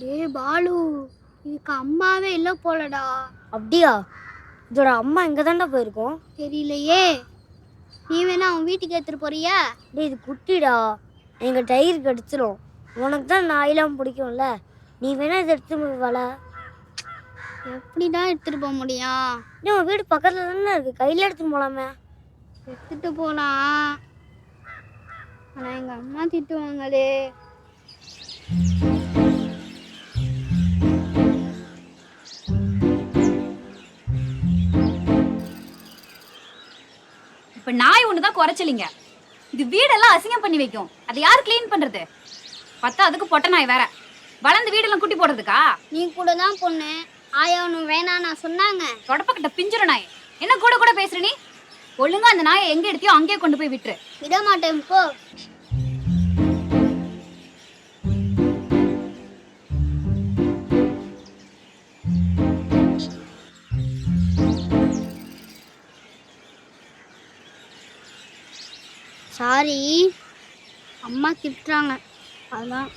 டேய் பாலு, இதுக்கு அம்மாவே இல்லை போலடா. அப்படியா? இதோட அம்மா இங்கே தாண்டா போயிருக்கோம். தெரியலையே. நீ வேணா அவன் வீட்டுக்கு எடுத்துட்டு போறியா? டேய் இது குட்டிடா, எங்கள் டயர் கடிச்சிடும். உனக்கு தான் நாயெல்லாம் பிடிக்கும்ல, நீ வேணா இதை எடுத்து போய் வள. எப்படிதான் எடுத்துட்டு போக முடியும்? நீ உன் வீடு பக்கத்தில் தானே இருக்கு, கையில் எடுத்துன்னு போகலாமே. எடுத்துட்டு போலாம், ஆனால் எங்கள் அம்மா திட்டுவாங்களே. இப்ப நாய் ஒண்ணுதான் குறைச்சலிங்க. இது வீடெல்லாம் அசிங்கம் பண்ணி வைக்கும். அதை யார் கிளீன் பண்றது? பத்தா அதுக்கு பொட்ட நாய் வேற. வளர்ந்து வீடெல்லாம் குட்டி போடுறதுக்கா? நீ கூட தான் பொண்ணு, ஆயாவனும் வேணாம் நான் சொன்னாங்க. தொடப்பக்கிட்ட பிஞ்சிர நாய். என்ன கூட கூட பேசுற நீ? ஒழுங்கா அந்த நாயை எங்க எடுத்தியோ அங்கேயே கொண்டு போய் விட்டுரு. விட மாட்டேன் போ. சாரி, அம்மா திட்டுறாங்க அதான்.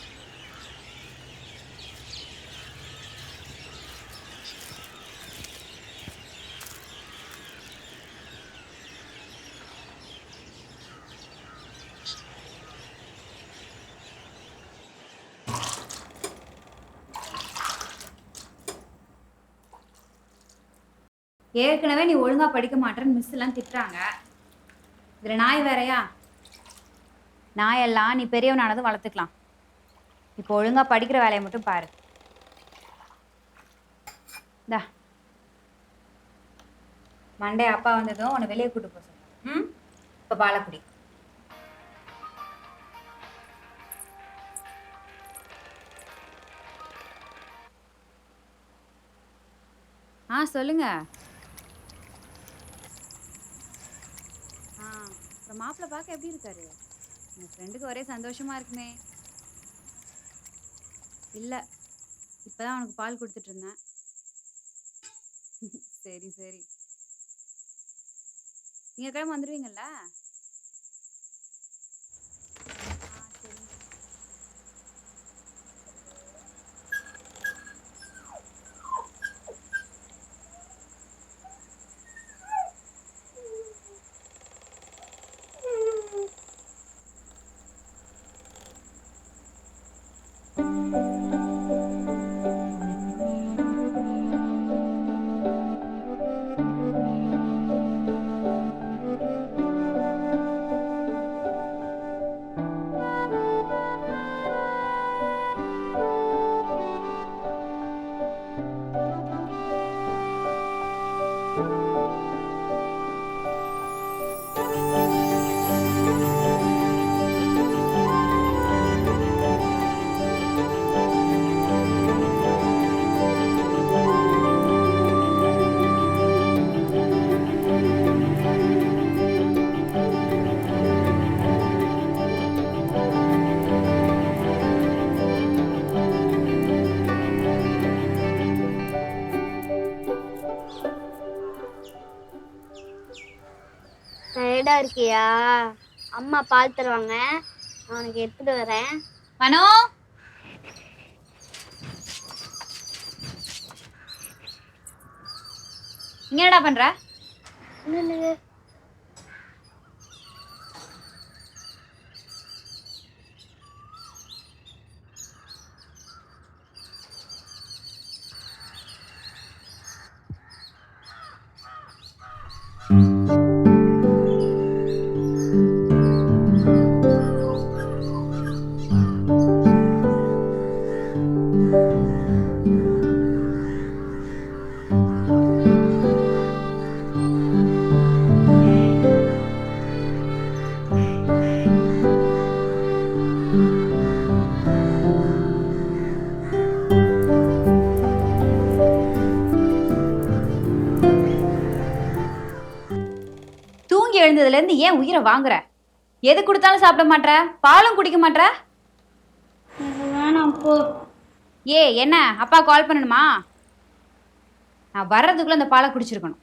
ஏற்கனவே நீ ஒழுங்கா படிக்க மாட்டேன்னு மிஸ் எல்லாம் திட்டுறாங்க. இதுல நாய் வேறையா? நாயெல்லாம் நீ பெரியவனானதும் வளர்த்துக்கலாம். இப்போ ஒழுங்கா படிக்கிற வேலையை மட்டும் பாரு. இந்தா மண்டே அப்பா வந்ததும் உன்னை வெளியே கூட்டு போக சொல்றேன். இப்போ பாலக்குடி. சொல்லுங்க. அப்புறம் மாப்பிள்ளை பார்க்க எப்படி இருக்காரு? என் ஃப்ரெண்டுக்கு ஒரே சந்தோஷமா இருக்குமே. இல்லை, இப்போதான் அவனுக்கு பால் கொடுத்துட்டு இருந்தேன். சரி சரி, திங்கக்கிழமை வந்துடுவீங்கல்ல? சரிங்க. டயர்டா இருக்கியா? அம்மா பால் தருவாங்க, அவனுக்கு எடுத்துட்டு வரேன். மனோ, இங்க என்னடா பண்ற? தூங்கி எழுந்ததுல இருந்து ஏன் உயிரை வாங்குற? எது கொடுத்தாலும் சாப்பிட மாட்ற, பாலும் குடிக்க மாட்ற. வேணாம் போ. என்ன அப்பா கால் பண்ணணுமா? நான் வர்றதுக்குள்ள அந்த பாலை குடிச்சிருக்கணும்.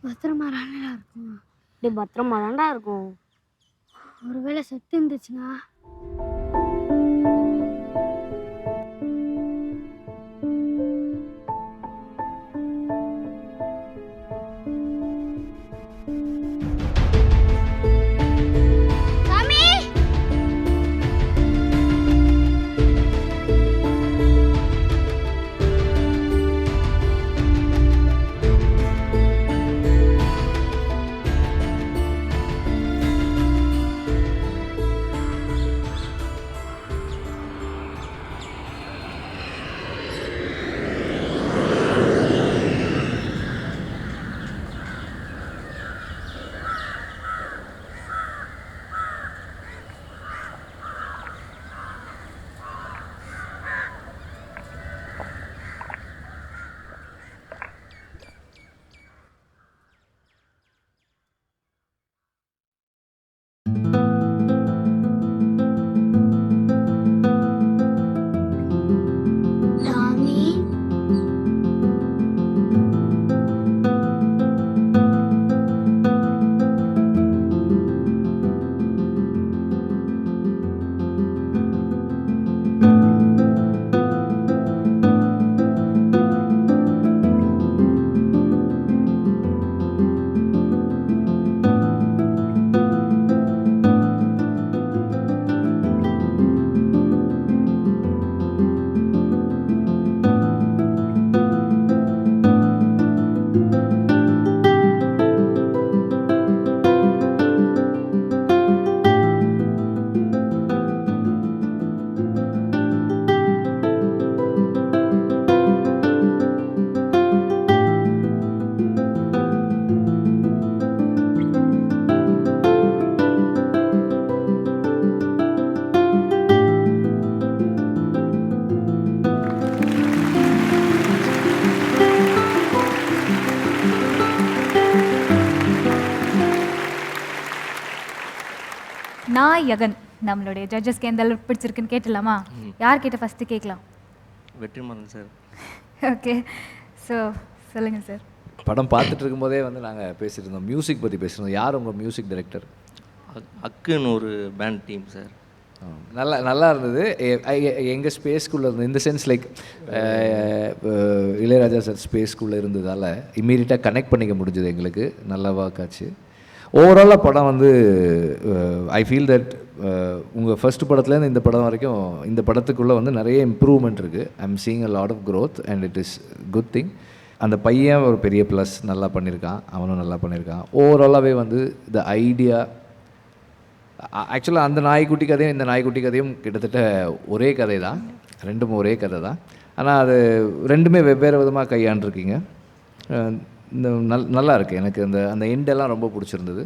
பத்திரமா தானடா இருக்கும். டேய் பத்திரமா தான்டா இருக்கும். ஒருவேளை செத்து இருந்துச்சுன்னா நாயகன் நம்மளுடைய ஜட்ஜஸ்க்கு எந்த அளவுக்கு பிடிச்சிருக்குன்னு கேட்டலாமா? யார் கிட்ட ஃபஸ்ட்டு கேட்கலாம்? வெற்றிமாறன் சார். ஓகே, ஸோ சொல்லுங்கள் சார். படம் பார்த்துட்டு இருக்கும்போதே வந்து நாங்கள் பேசிட்டு இருந்தோம், மியூசிக் பற்றி பேசியிருந்தோம். யார் உங்கள் மியூசிக் டைரக்டர்? அக்குன்னு ஒரு பேண்ட் டீம் சார். நல்லா இருந்தது. எங்கள் ஸ்பேஸ்க்குள்ளே இருந்தது, இந்த சென்ஸ் லைக் இளையராஜா சார் ஸ்பேஸ்க்குள்ளே இருந்ததால் இம்மீடியட்டாக கனெக்ட் பண்ணிக்க முடிஞ்சது எங்களுக்கு. நல்லா ஒர்க் ஆச்சு. ஓவராலாக படம் வந்து ஐ ஃபீல் தட் உங்கள் ஃபர்ஸ்ட் படத்துலேருந்து இந்த படம் வரைக்கும் இந்த படத்துக்குள்ளே வந்து நிறைய இம்ப்ரூவ்மெண்ட் இருக்குது. I am seeing a lot of growth and it is good thing. அந்த பையன் ஒரு பெரிய ப்ளஸ், நல்லா பண்ணியிருக்கான், அவனும் நல்லா பண்ணியிருக்கான். ஓவராலாகவே வந்து த ஐடியா, ஆக்சுவலாக அந்த நாய்க்குட்டி கதையும் இந்த நாய்க்குட்டி கதையும் கிட்டத்தட்ட ஒரே கதை தான், ரெண்டும் ஒரே கதை தான். ஆனால் அது ரெண்டுமே வெவ்வேறு விதமாக கையாண்டிருக்கீங்க. இந்த நல்லா இருக்குது. எனக்கு அந்த எண்டெல்லாம் ரொம்ப பிடிச்சிருந்தது.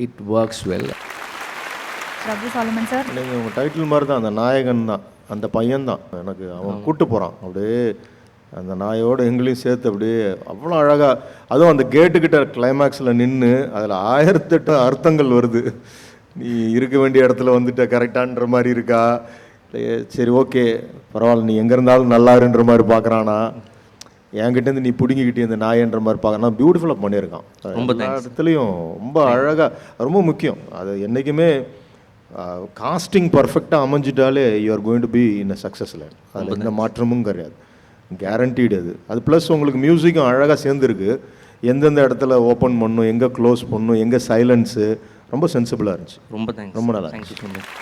It works well. Prabhu Solomon sir, நீங்கள் உங்கள் டைட்டில் மாதிரி தான், அந்த நாயகன் தான், அந்த பையன்தான் எனக்கு அவன் கூட்டு போகிறான். அப்படியே அந்த நாயோடு எங்களையும் சேர்த்து அப்படியே அவ்வளோ அழகாக, அதுவும் அந்த கேட்டுக்கிட்ட கிளைமேக்ஸில் நின்று அதில் 1008 அர்த்தங்கள் வருது. நீ இருக்க வேண்டிய இடத்துல வந்துட்ட கரெக்டான்ற மாதிரி இருக்கா, சரி ஓகே பரவாயில்ல நீ எங்கே இருந்தாலும் நல்லாருன்ற மாதிரி பார்க்குறானா, என்கிட்டேருந்து நீ பிடுங்கிக்கிட்டே இந்த நாயன்ற மாதிரி பார்க்கணும். பியூட்டிஃபுல்லாக பண்ணியிருக்கான். ரொம்ப இடத்துலையும் ரொம்ப அழகாக, ரொம்ப முக்கியம். அது என்றைக்குமே காஸ்டிங் பர்ஃபெக்டாக அமைஞ்சிட்டாலே you are going to be in a success line. அதில் எந்த மாற்றமும் கிடையாது, கேரண்டீடு. அது ப்ளஸ் உங்களுக்கு மியூசிக்கும் அழகாக சேர்ந்துருக்கு. எந்தெந்த இடத்துல ஓப்பன் பண்ணும், எங்கே க்ளோஸ் பண்ணும், எங்கே சைலன்ஸு, ரொம்ப சென்சிபிளாக இருந்துச்சு. ரொம்ப தேங்க்ஸ். ரொம்ப நல்லா தேங்க்யூ ஸோ மச்.